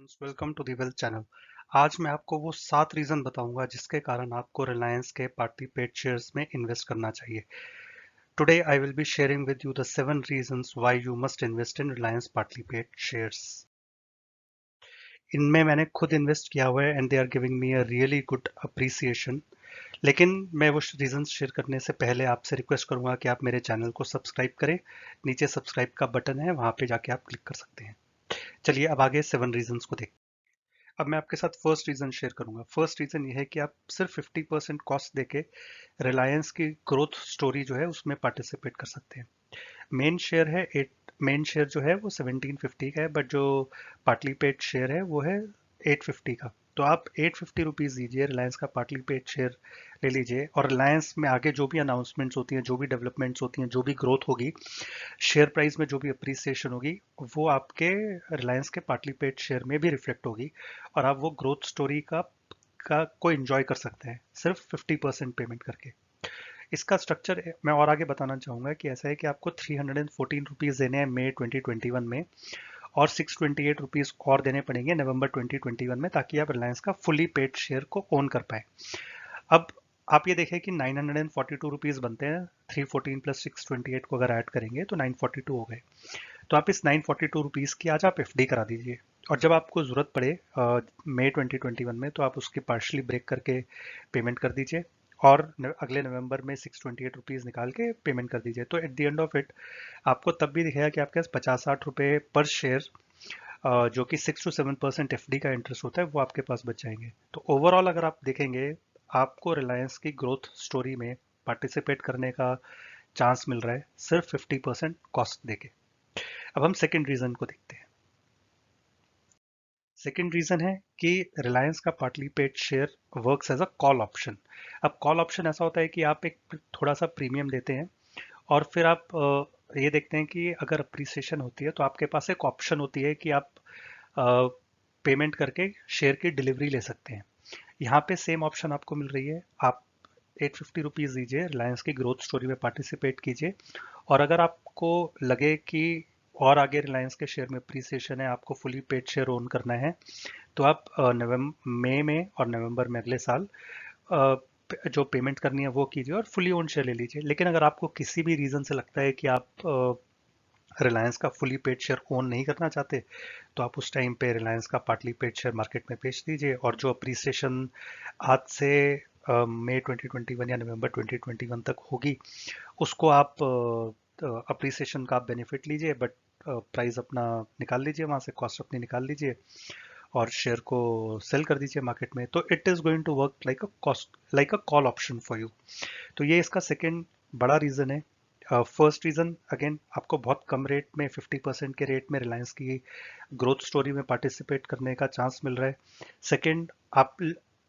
Friends, welcome to the wealth channel. आज मैं आपको वो 7 रीजन बताऊंगा जिसके कारण आपको रिलायंस के पार्टली पेड शेयर्स में इन्वेस्ट करना चाहिए। Today I will be sharing with you the 7 reasons why you must invest in Reliance partly paid shares. इनमें मैंने खुद इन्वेस्ट किया हुआ है and they are giving me a really good appreciation. लेकिन मैं वो रीजंस शेयर करने से पहले आपसे रिक्वेस्ट करूंगा कि आप मेरे चैनल को सब्सक्राइब करें। नीचे सब्सक्राइब का बटन है, वहां पे जाके आप क्लिक कर सकते हैं। चलिए अब आगे 7 रीजंस को देखते हैं। अब मैं आपके साथ फर्स्ट रीजन शेयर करूंगा। फर्स्ट रीजन ये है कि आप सिर्फ 50% कॉस्ट देके रिलायंस की ग्रोथ स्टोरी जो है उसमें पार्टिसिपेट कर सकते हैं। मेन शेयर जो है वो 1750 का है, बट जो पार्टली पेड शेयर है वो है 850 का। तो आप 850 रुपीज दीजिए, रिलायंस का पार्टली पेड शेयर ले लीजिए, और रिलायंस में आगे जो भी अनाउंसमेंट्स होती हैं, जो भी डेवलपमेंट्स होती हैं, जो भी ग्रोथ होगी, शेयर प्राइस में जो भी अप्रिसिएशन होगी, वो आपके रिलायंस के पार्टली पेड शेयर में भी रिफ्लेक्ट होगी, और आप वो ग्रोथ स्टोरी का को एंजॉय कर सकते हैं सिर्फ 50% पेमेंट करके। इसका स्ट्रक्चर मैं और आगे बताना चाहूंगा कि ऐसा है कि आपको 314 रुपीज देने हैं मई 2021 में, और 628 रुपीज और देने पड़ेंगे नवंबर 2021 में, ताकि आप रिलायंस का फुली पेड शेयर को ओन कर पाए। अब आप ये देखें कि 942 रुपीज बनते हैं, 314 प्लस 628 को अगर ऐड करेंगे तो 942 हो गए। तो आप इस 942 रुपीज की आज आप एफडी करा दीजिए, और जब आपको जरूरत पड़े मई 2021 में, तो आप उसकी पार्शली ब्रेक करके पेमेंट कर दीजिए, और अगले नवंबर में 628 रुपीज निकाल के पेमेंट कर दीजिए। तो eight the end of it आपको तब भी दिखेगा कि आपके पास 50-60 रुपए पर शेयर, जो कि 6 to 7% एफडी का इंटरेस्ट होता है, वो आपके पास बच जाएंगे। तो ओवरऑल अगर आप देखेंगे, आपको रिलायंस की ग्रोथ स्टोरी में पार्टिसिपेट करने का चांस मिल रहा है सिर्फ 50% कॉस्ट देके। अब हम सेकेंड रीजन को देखते हैं। सेकेंड रीजन है कि रिलायंस का partly paid share works as a call option. अब कॉल ऑप्शन ऐसा होता है कि आप एक थोड़ा सा प्रीमियम देते हैं, और फिर आप ये देखते हैं कि अगर अप्रिसिएशन होती है तो आपके पास एक ऑप्शन होती है कि आप पेमेंट करके शेयर की डिलीवरी ले सकते हैं। यहाँ पे सेम ऑप्शन आपको मिल रही है। आप 850 रुपीज दीजिए, रिलायंस की ग्रोथ स्टोरी में पार्टिसिपेट कीजिए, और अगर आपको लगे कि और आगे रिलायंस के शेयर में अप्रिसिएशन है, आपको फुली पेड शेयर ओन करना है, तो आप नवंबर मई में और नवंबर में अगले साल जो पेमेंट करनी है वो कीजिए और फुली ओन शेयर ले लीजिए। लेकिन अगर आपको किसी भी रीजन से लगता है कि आप रिलायंस का फुली पेड शेयर ओन नहीं करना चाहते, तो आप उस टाइम पे रिलायंस का पार्टली पेड शेयर मार्केट में बेच दीजिए, और जो अप्रिसिएशन आज से मई 2021 या नवंबर 2021 तक होगी, उसको आप अप्रिसिएशन का आप बेनिफिट लीजिए, बट प्राइस अपना निकाल लीजिए, वहां से कॉस्ट अपनी निकाल लीजिए, और शेयर को सेल कर दीजिए मार्केट में। तो it is going to work like a call option for you. तो ये इसका सेकेंड बड़ा रीजन है। फर्स्ट रीजन अगेन, आपको बहुत कम रेट में 50% के रेट में रिलायंस की ग्रोथ स्टोरी में पार्टिसिपेट करने का चांस मिल रहा है। सेकेंड, आप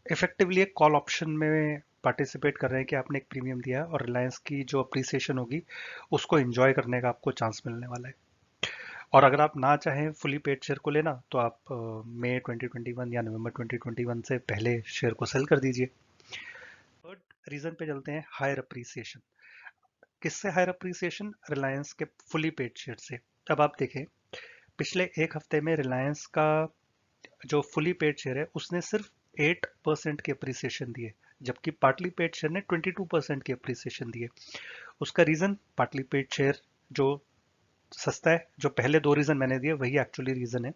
इफेक्टिवली एक कॉल ऑप्शन में पार्टिसिपेट कर रहे हैं कि आपने एक प्रीमियम दिया, और रिलायंस की जो अप्रिसिएशन होगी उसको एंजॉय करने का आपको चांस मिलने वाला है। और अगर आप ना चाहें फुली पेड शेयर को लेना, तो आप मई 2021 या नवंबर 2021 से पहले शेयर को सेल कर दीजिए। थर्ड रीजन पे चलते हैं, हायर अप्रिसिएशन। किससे हायर अप्रिसिएशन? रिलायंस के फुली पेड शेयर से। अब आप देखें, पिछले एक हफ्ते में रिलायंस का जो फुली पेड शेयर है उसने सिर्फ 8% की अप्रिसिएशन दी है, जबकि पार्टली पेड शेयर ने 22% की अप्रिसिएशन दी है। उसका रीजन, पार्टली पेड शेयर जो सस्ता है, जो पहले दो रीजन मैंने दिए वही एक्चुअली रीजन है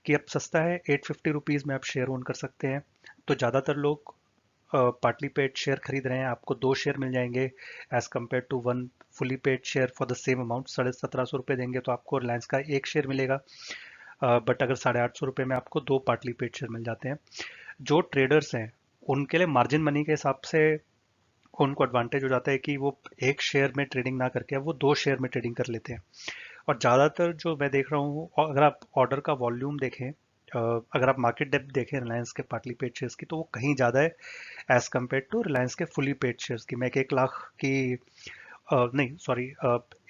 कि अब सस्ता है, 850 रुपीज में आप शेयर ओन कर सकते हैं। तो ज्यादातर लोग पार्टली पेड शेयर खरीद रहे हैं, आपको दो शेयर मिल जाएंगे as compare to one fully paid share for the same amount. 1750 रुपये देंगे तो आपको रिलायंस का एक शेयर मिलेगा, बट अगर 850 रुपये में आपको दो पार्टली पेड शेयर मिल जाते हैं। जो ट्रेडर्स हैं उनके लिए मार्जिन मनी के हिसाब से उनको एडवांटेज हो जाता है कि वो एक शेयर में ट्रेडिंग ना करके अब वो दो शेयर में ट्रेडिंग कर लेते हैं। और ज़्यादातर जो मैं देख रहा हूँ, अगर आप ऑर्डर का वॉल्यूम देखें, अगर आप मार्केट डेप्थ देखें रिलायंस के पार्टली पेड शेयर्स की, तो वो कहीं ज़्यादा है एज कम्पेयर टू रिलायंस के फुली पेड शेयर्स की। मैं 1 लाख की नहीं सॉरी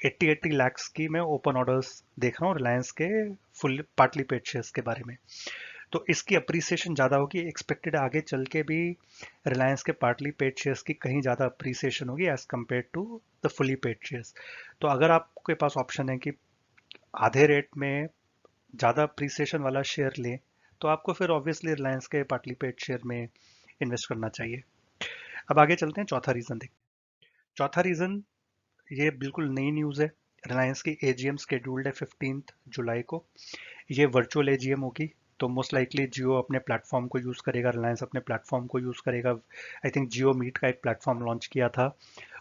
80 लैक्स की मैं ओपन ऑर्डर्स देख रहा हूँ रिलायंस के फुल पार्टली पेड शेयर्स के बारे में। तो इसकी अप्रिसिएशन ज़्यादा होगी, एक्सपेक्टेड आगे चल के भी रिलायंस के पार्टली पेड शेयर्स की कहीं ज़्यादा अप्रिसिएशन होगी as compare to the fully paid shares. तो अगर आपके पास ऑप्शन है कि आधे रेट में ज़्यादा अप्रिसिएशन वाला शेयर लें, तो आपको फिर ऑब्वियसली रिलायंस के पार्टली पेड शेयर में इन्वेस्ट करना चाहिए। अब आगे चलते हैं, चौथा रीजन देखते हैं। चौथा रीजन, ये बिल्कुल नई न्यूज़ है। रिलायंस की एजीएम शेड्यूल्ड है 15 जुलाई को। ये वर्चुअल एजीएम होगी, तो मोस्ट लाइकली जियो अपने प्लेटफॉर्म को यूज़ करेगा, रिलायंस अपने प्लेटफॉर्म को यूज़ करेगा। आई थिंक जियो मीट का एक प्लेटफॉर्म लॉन्च किया था,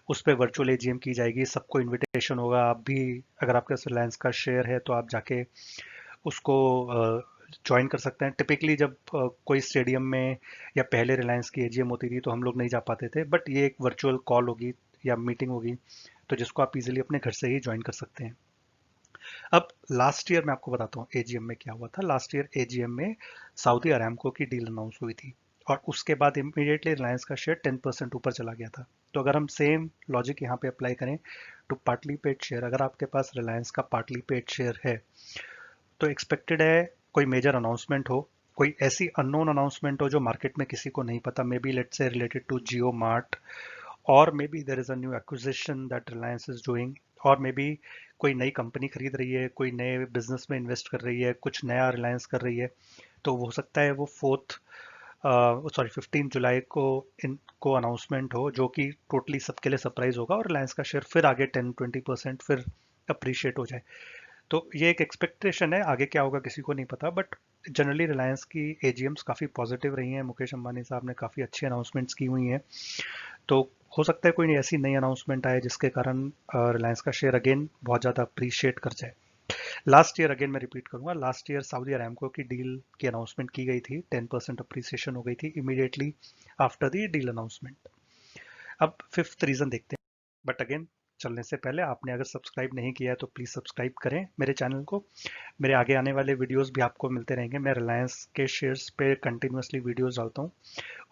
उस पर वर्चुअल एजीएम की जाएगी, सबको इनविटेशन होगा। आप भी अगर आपके पास रिलायंस का शेयर है तो आप जाके उसको ज्वाइन कर सकते हैं। टिपिकली जब कोई स्टेडियम में या पहले रिलायंस की एजीएम होती थी तो हम लोग नहीं जा पाते थे, बट ये एक वर्चुअल कॉल होगी या मीटिंग होगी, तो जिसको आप इजीली अपने घर से ही ज्वाइन कर सकते हैं। अब लास्ट ईयर मैं आपको बताता हूँ एजीएम में क्या हुआ था। लास्ट ईयर एजीएम में सऊदी अरामको की डील अनाउंस हुई थी, और उसके बाद इमीडिएटली रिलायंस का शेयर 10% ऊपर चला गया था। तो अगर हम सेम लॉजिक यहाँ पे अप्लाई करें टू पार्टली पेड शेयर, अगर आपके पास रिलायंस का पार्टली पेड शेयर है तो एक्सपेक्टेड है कोई मेजर अनाउंसमेंट हो, कोई ऐसी अननोन अनाउंसमेंट हो जो मार्केट में किसी को नहीं पता, maybe let's say related to Jio mart, और maybe there is a new acquisition that Reliance is doing, और मे बी कोई नई कंपनी खरीद रही है, कोई नए बिजनेस में इन्वेस्ट कर रही है, कुछ नया रिलायंस कर रही है। तो हो सकता है वो 15 जुलाई को इनको अनाउंसमेंट हो, जो कि टोटली सबके लिए सरप्राइज होगा, और रिलायंस का शेयर फिर आगे 10-20% फिर अप्रिशिएट हो जाए। तो ये एक एक्सपेक्टेशन है, आगे क्या होगा किसी को नहीं पता, बट जनरली रिलायंस की एजीएम्स काफ़ी पॉजिटिव रही हैं। मुकेश अंबानी साहब ने काफ़ी अच्छी अनाउंसमेंट्स की हुई हैं, तो हो सकता है कोई ऐसी नई अनाउंसमेंट आए जिसके कारण रिलायंस का शेयर अगेन बहुत ज़्यादा अप्रिशिएट कर जाए। लास्ट ईयर, अगेन मैं रिपीट करूंगा, लास्ट ईयर सऊदी अरामको की डील की अनाउंसमेंट की गई थी, 10% अप्रिसिएशन हो गई थी immediately after the deal announcement. अब फिफ्थ रीजन देखते हैं, बट अगेन चलने से पहले आपने अगर सब्सक्राइब नहीं किया है तो प्लीज़ सब्सक्राइब करें मेरे चैनल को। मेरे आगे आने वाले वीडियोस भी आपको मिलते रहेंगे। मैं रिलायंस के शेयर्स पे कंटिन्यूसली वीडियोस डालता हूँ,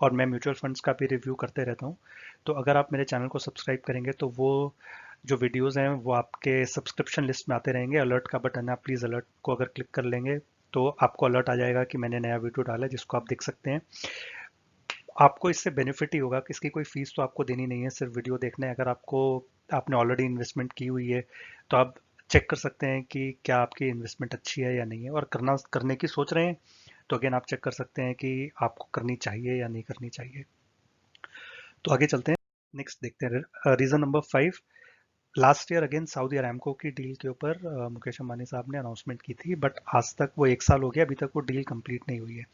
और मैं म्यूचुअल फंड्स का भी रिव्यू करते रहता हूँ। तो अगर आप मेरे चैनल को सब्सक्राइब करेंगे तो वो जो वीडियोस हैं वो आपके सब्सक्रिप्शन लिस्ट में आते रहेंगे। अलर्ट का बटन है, आप प्लीज़ अलर्ट को अगर क्लिक कर लेंगे तो आपको अलर्ट आ जाएगा कि मैंने नया वीडियो डाला है, जिसको आप देख सकते हैं। आपको इससे बेनिफिट ही होगा कि इसकी कोई फीस तो आपको देनी नहीं है, सिर्फ वीडियो देखना है। अगर आपने ऑलरेडी इन्वेस्टमेंट की हुई है तो आप चेक कर सकते हैं कि क्या आपकी इन्वेस्टमेंट अच्छी है या नहीं है, और करने की सोच रहे हैं तो अगेन आप चेक कर सकते हैं कि आपको करनी चाहिए या नहीं करनी चाहिए। तो आगे चलते हैं, नेक्स्ट देखते हैं reason number 5। Last year again Saudi Aramco की डील के ऊपर मुकेश अंबानी साहब ने अनाउंसमेंट की थी, बट आज तक वो 1 साल हो गया, अभी तक वो डील कंप्लीट नहीं हुई है।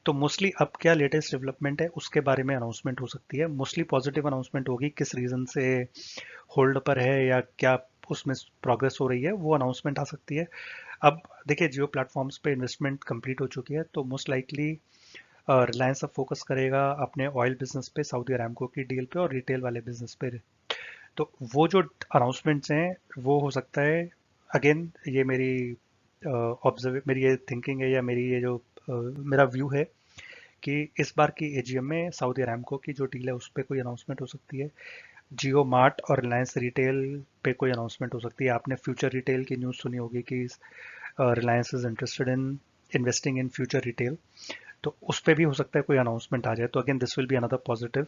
तो मोस्टली अब क्या लेटेस्ट डेवलपमेंट है उसके बारे में अनाउंसमेंट हो सकती है। मोस्टली पॉजिटिव अनाउंसमेंट होगी, किस रीजन से होल्ड पर है या क्या उसमें प्रोग्रेस हो रही है, वो अनाउंसमेंट आ सकती है। अब देखिए, जियो प्लेटफॉर्म्स पे इन्वेस्टमेंट कंप्लीट हो चुकी है, तो मोस्ट लाइकली रिलायंस अब फोकस करेगा अपने ऑयल बिजनेस पे, सऊदी अरामको की डील पे, और रिटेल वाले बिजनेस पे। तो वो जो अनाउंसमेंट्स हैं वो हो सकता है, अगेन ये मेरी ये थिंकिंग है, या मेरी ये जो मेरा व्यू है कि इस बार की एजीएम में सऊदी अरामको की जो डील है उस पर कोई अनाउंसमेंट हो सकती है। जियो मार्ट और रिलायंस रिटेल पे कोई अनाउंसमेंट हो सकती है। आपने फ्यूचर रिटेल की न्यूज़ सुनी होगी कि Reliance is interested in investing in future retail, तो उस पर भी हो सकता है कोई अनाउंसमेंट आ जाए। तो again this will be another positive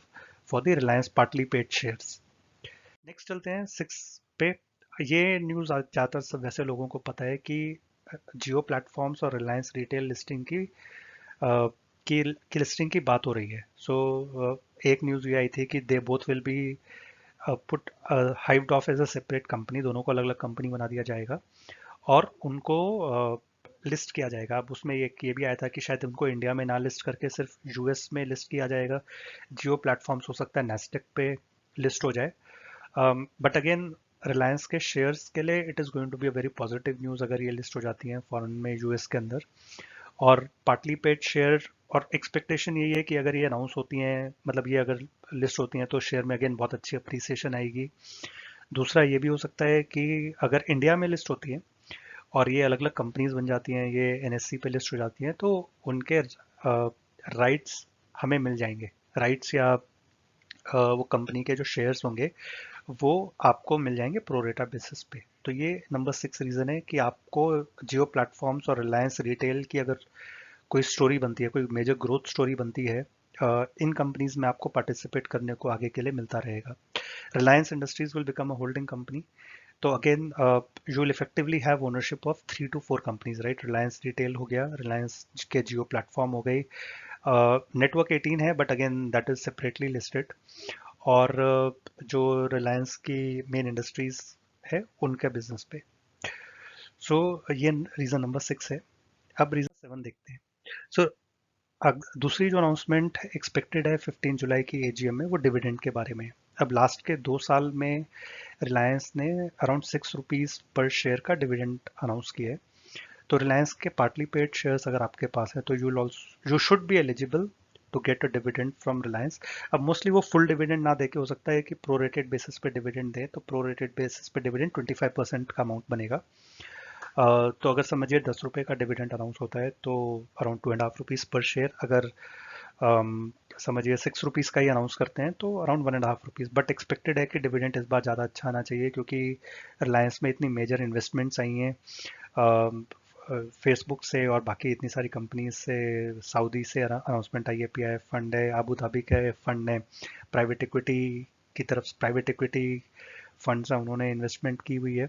for the Reliance partly paid shares. Next चलते हैं 6 पे। ये न्यूज़ ज़्यादातर सब वैसे लोगों को पता है कि जियो प्लेटफॉर्म्स और रिलायंस रिटेल लिस्टिंग की लिस्टिंग की बात हो रही है। सो एक न्यूज़ ये आई थी कि they both will be put hived off as a separate company, दोनों को अलग अलग कंपनी बना दिया जाएगा और उनको लिस्ट किया जाएगा। अब उसमें ये भी आया था कि शायद उनको इंडिया में ना लिस्ट करके सिर्फ यूएस में लिस्ट किया जाएगा। जियो प्लेटफॉर्म्स हो सकता है नेस्डेक पे लिस्ट हो जाए, बट अगेन रिलायंस के शेयर्स के लिए it is going to be a very positive news अगर ये लिस्ट हो जाती हैं फॉरेन में, यूएस के अंदर। और पार्टली पेड शेयर, और एक्सपेक्टेशन यही है कि अगर ये अनाउंस होती हैं, मतलब ये अगर लिस्ट होती हैं, तो शेयर में अगेन बहुत अच्छी अप्रिसिएशन आएगी। दूसरा ये भी हो सकता है कि अगर इंडिया में लिस्ट होती है और ये अलग अलग कंपनीज बन जाती हैं, ये एनएससी पे लिस्ट हो जाती हैं, तो उनके राइट्स हमें मिल जाएंगे। राइट्स या वो कंपनी के जो शेयर्स होंगे वो आपको मिल जाएंगे प्रोरेटा बेसिस पे। तो ये नंबर 6 रीज़न है कि आपको जियो प्लेटफॉर्म्स और रिलायंस रिटेल की अगर कोई स्टोरी बनती है, कोई मेजर ग्रोथ स्टोरी बनती है, इन कंपनीज में आपको पार्टिसिपेट करने को आगे के लिए मिलता रहेगा। Reliance Industries will become a holding company, तो again you will effectively have ownership of 3 to 4 companies, right? Reliance Retail हो गया, रिलायंस के जियो प्लेटफॉर्म हो गई, नेटवर्क 18 है but again that is separately listed, और जो रिलायंस की मेन इंडस्ट्रीज है उनके बिजनेस पे। सो ये रीजन नंबर 6 है। अब रीजन 7 देखते हैं। सो दूसरी जो अनाउंसमेंट एक्सपेक्टेड है 15 जुलाई की एजीएम में, वो डिविडेंड के बारे में है। अब लास्ट के 2 साल में रिलायंस ने अराउंड 6 रुपीज पर शेयर का डिविडेंड अनाउंस किया है। तो रिलायंस के पार्टली पेड शेयर्स अगर आपके पास है तो you should be eligible to get a dividend from Reliance. अब मोस्टली वो फुल डिविडेंड ना देके हो सकता है कि प्रोरेटेड बेसिस पे डिविडेंड दे, तो प्रोरेटेड बेसिस पे डिविडेंड 25% का अमाउंट बनेगा। तो अगर समझिए 10 रुपये का डिविडेंड अनाउंस होता है तो अराउंड 2.5 रुपीज़ पर शेयर। अगर समझिए 6 रुपीज़ का ही अनाउंस करते हैं तो अराउंड 1.5 रुपीज़। बट एक्सपेक्टेड है कि डिविडेंड इस बार ज़्यादा अच्छा आना चाहिए, क्योंकि रिलायंस में इतनी मेजर इन्वेस्टमेंट्स आई हैं फेसबुक से और बाकी इतनी सारी कंपनीज से। सऊदी से अनाउंसमेंट आई है, पीआईएफ फंड है, अबू धाबी के फंड है, प्राइवेट इक्विटी की तरफ प्राइवेट इक्विटी फंड्स हैं, उन्होंने इन्वेस्टमेंट की हुई है।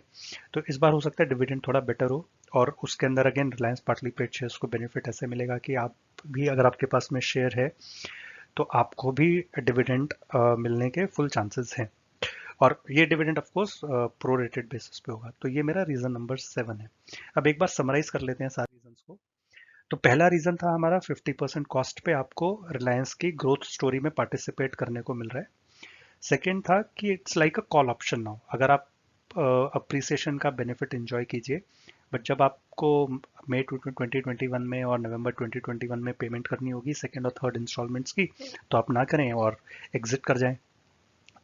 तो इस बार हो सकता है डिविडेंड थोड़ा बेटर हो, और उसके अंदर again Reliance partly paid shares को बेनिफिट ऐसे मिलेगा कि आप भी, अगर आपके पास में शेयर है तो आपको भी डिविडेंड मिलने के फुल चांसेस हैं। और ये dividend of course pro rated basis पे होगा। तो ये मेरा रीजन नंबर 7 है। अब एक बार समराइज कर लेते हैं सारे रीजंस को। तो पहला रीजन था हमारा 50% कॉस्ट पे आपको रिलायंस की ग्रोथ स्टोरी में पार्टिसिपेट करने को मिल रहा है। सेकेंड था कि it's like a call option now, अगर आप अप्रिसिएशन का बेनिफिट एंजॉय कीजिए, बट जब आपको मई 2021 में और नवंबर 2021 में पेमेंट करनी होगी सेकेंड और थर्ड इंस्टॉलमेंट्स की, तो आप ना करें और एग्जिट कर जाएं।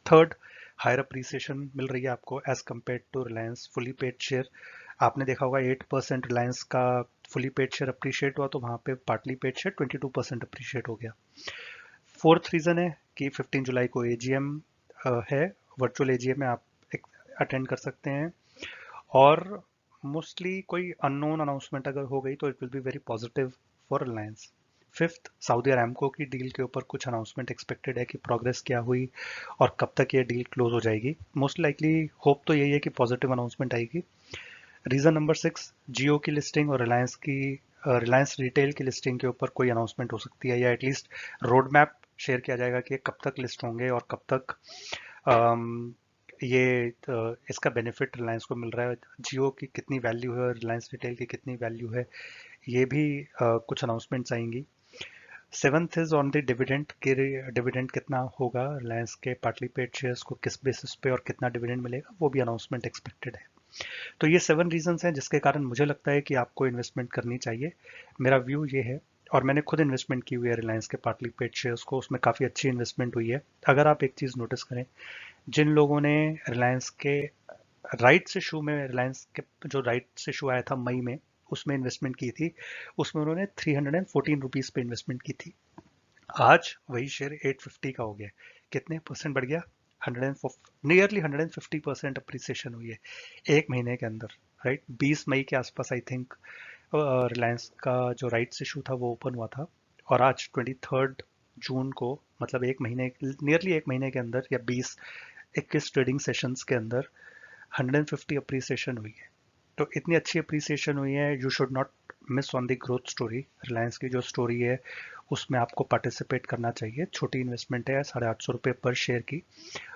थर्ड, हायर अप्रिसिएशन मिल रही है आपको as compare to Reliance fully paid share. आपने देखा होगा 8% रिलायंस का फुली पेड शेयर अप्रिशिएट हुआ, तो वहाँ पे पार्टली पेड शेयर 22% अप्रिशिएट हो गया। फोर्थ रीजन है कि 15 जुलाई को एजीएम है, वर्चुअल एजीएम में आप अटेंड कर सकते हैं, और मोस्टली कोई अननोन अनाउंसमेंट अगर हो गई तो it will be very positive for Reliance. Fifth, Saudi Aramco की डील के ऊपर कुछ अनाउंसमेंट एक्सपेक्टेड है कि प्रोग्रेस क्या हुई और कब तक ये डील क्लोज हो जाएगी। मोस्ट लाइकली होप तो यही है कि पॉजिटिव अनाउंसमेंट आएगी। रीजन नंबर 6, जियो की लिस्टिंग और रिलायंस रिटेल की लिस्टिंग के ऊपर कोई अनाउंसमेंट हो सकती है, या एटलीस्ट रोड मैप शेयर किया जाएगा कि कब तक लिस्ट होंगे और कब तक इसका बेनिफिट रिलायंस को मिल रहा है। जियो की कितनी वैल्यू है और रिलायंस रिटेल की कितनी वैल्यू है, ये भी कुछ अनाउंसमेंट्स आएंगी। Seventh is on the dividend के, डिविडेंड कितना होगा रिलायंस के पार्टली पेड शेयर्स को, किस बेसिस पे और कितना डिविडेंड मिलेगा, वो भी अनाउंसमेंट एक्सपेक्टेड है। तो ये 7 रीजंस हैं जिसके कारण मुझे लगता है कि आपको इन्वेस्टमेंट करनी चाहिए। मेरा व्यू ये है, और मैंने खुद इन्वेस्टमेंट की हुई है रिलायंस के पार्टली पेड शेयर्स को, उसमें काफ़ी अच्छी इन्वेस्टमेंट हुई है। अगर आप एक चीज़ नोटिस करें, जिन लोगों ने रिलायंस के राइट्स इशू में, रिलायंस के जो राइट्स इशू आया था मई में, उसमें इन्वेस्टमेंट की थी, उसमें उन्होंने 314 रुपीज़ पे इन्वेस्टमेंट की थी। आज वही शेयर 850 का हो गया। कितने परसेंट बढ़ गया? 100, नियरली 150% अप्रिसिएशन हुई है एक महीने के अंदर, राइट? 20 मई के आसपास आई थिंक रिलायंस का जो राइट्स इशू था वो ओपन हुआ था, और आज 23 जून को, मतलब एक महीने, नियरली एक महीने के अंदर, या 20-21 ट्रेडिंग सेशंस के अंदर 150 अप्रिसिएशन हुई है। तो इतनी अच्छी अप्रिसिएशन हुई है, you should not miss on the growth story. Reliance की जो स्टोरी है उसमें आपको पार्टिसिपेट करना चाहिए। छोटी इन्वेस्टमेंट है, 850 रुपये पर शेयर की,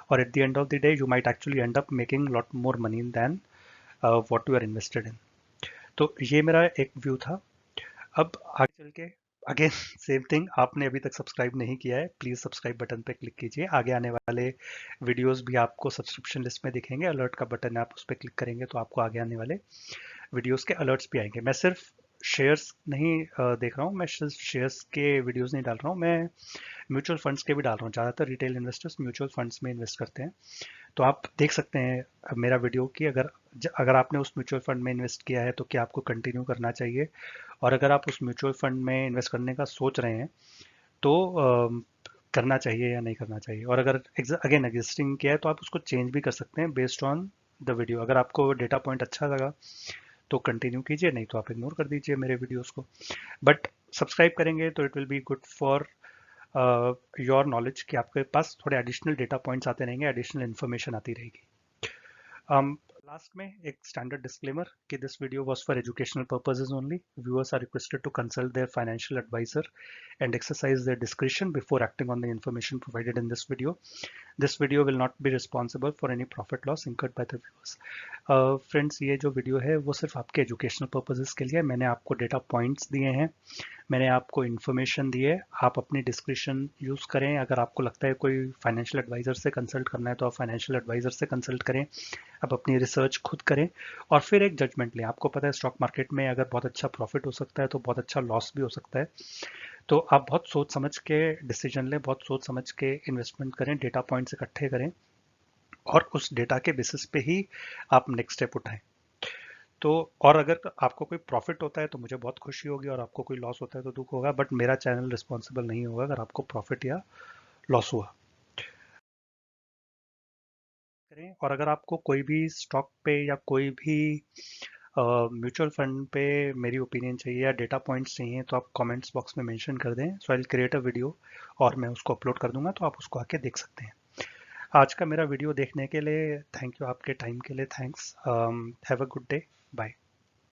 और at the end of the day you might actually end up making lot more money than what you are invested in. तो ये मेरा एक व्यू था। अब आगे चल के अगेन सेम थिंग, आपने अभी तक सब्सक्राइब नहीं किया है, प्लीज़ सब्सक्राइब बटन पे क्लिक कीजिए। आगे आने वाले वीडियोस भी आपको सब्सक्रिप्शन लिस्ट में दिखेंगे, अलर्ट का बटन है, आप उस पर क्लिक करेंगे तो आपको आगे आने वाले वीडियोस के अलर्ट्स भी आएंगे। मैं सिर्फ शेयर्स नहीं देख रहा हूँ, मैं सिर्फ शेयर्स के वीडियोस नहीं डाल रहा हूँ, मैं म्यूचुअल फंड्स के भी डाल रहा हूँ। ज़्यादातर रिटेल इन्वेस्टर्स म्यूचुअल फंड्स में इन्वेस्ट करते हैं, तो आप देख सकते हैं मेरा वीडियो कि अगर आपने उस म्यूचुअल फंड में इन्वेस्ट किया है तो क्या आपको कंटिन्यू करना चाहिए, और अगर आप उस म्यूचुअल फंड में इन्वेस्ट करने का सोच रहे हैं तो करना चाहिए या नहीं करना चाहिए। और अगर अगेन एग्जिस्टिंग किया है तो आप उसको चेंज भी कर सकते हैं बेस्ड ऑन द वीडियो। अगर आपको डेटा पॉइंट अच्छा लगा तो कंटिन्यू कीजिए, नहीं तो आप इग्नोर कर दीजिए मेरे वीडियोस को। बट सब्सक्राइब करेंगे तो it will be good for your knowledge, कि आपके पास थोड़े एडिशनल डेटा पॉइंट्स आते रहेंगे, एडिशनल इन्फॉर्मेशन आती रहेगी। लास्ट में एक स्टैंडर्ड डिस्क्लेमर कि this video was for educational purposes only. Viewers are requested to consult their financial advisor and exercise their discretion before acting on the information provided in this video. This video will not be responsible for any profit loss incurred by the viewers. Friends, ये जो video है वो सिर्फ आपके educational purposes के लिए है. मैंने आपको डेटा पॉइंट्स दिए हैं, मैंने आपको इन्फॉर्मेशन दी है. आप अपनी डिस्क्रिप्शन यूज़ करें. अगर आपको लगता है कोई फाइनेंशियल एडवाइज़र से कंसल्ट करना है तो आप फाइनेंशियल एडवाइज़र से कंसल्ट करें. आप अपनी रिसर्च खुद करें और फिर एक जजमेंट लें. आपको पता है स्टॉक मार्केट में अगर बहुत अच्छा प्रॉफिट हो सकता है तो बहुत अच्छा लॉस भी हो सकता है. तो आप बहुत सोच समझ के डिसीजन लें, बहुत सोच समझ के इन्वेस्टमेंट करें, डेटा पॉइंट्स इकट्ठे करें और उस डेटा के बेसिस पे ही आप नेक्स्ट स्टेप उठाएं. तो और अगर आपको कोई प्रॉफिट होता है तो मुझे बहुत खुशी होगी और आपको कोई लॉस होता है तो दुख होगा, बट मेरा चैनल रिस्पॉन्सिबल नहीं होगा अगर आपको प्रॉफिट या लॉस हुआ. करें. और अगर आपको कोई भी स्टॉक पे या कोई भी म्यूचुअल फंड पे मेरी ओपिनियन चाहिए या डेटा पॉइंट्स चाहिए तो आप कमेंट्स बॉक्स में मेंशन कर दें. So I will create a video और मैं उसको अपलोड कर दूंगा तो आप उसको आके देख सकते हैं. आज का मेरा वीडियो देखने के लिए थैंक यू. आपके टाइम के लिए thanks. Have a good day. Bye.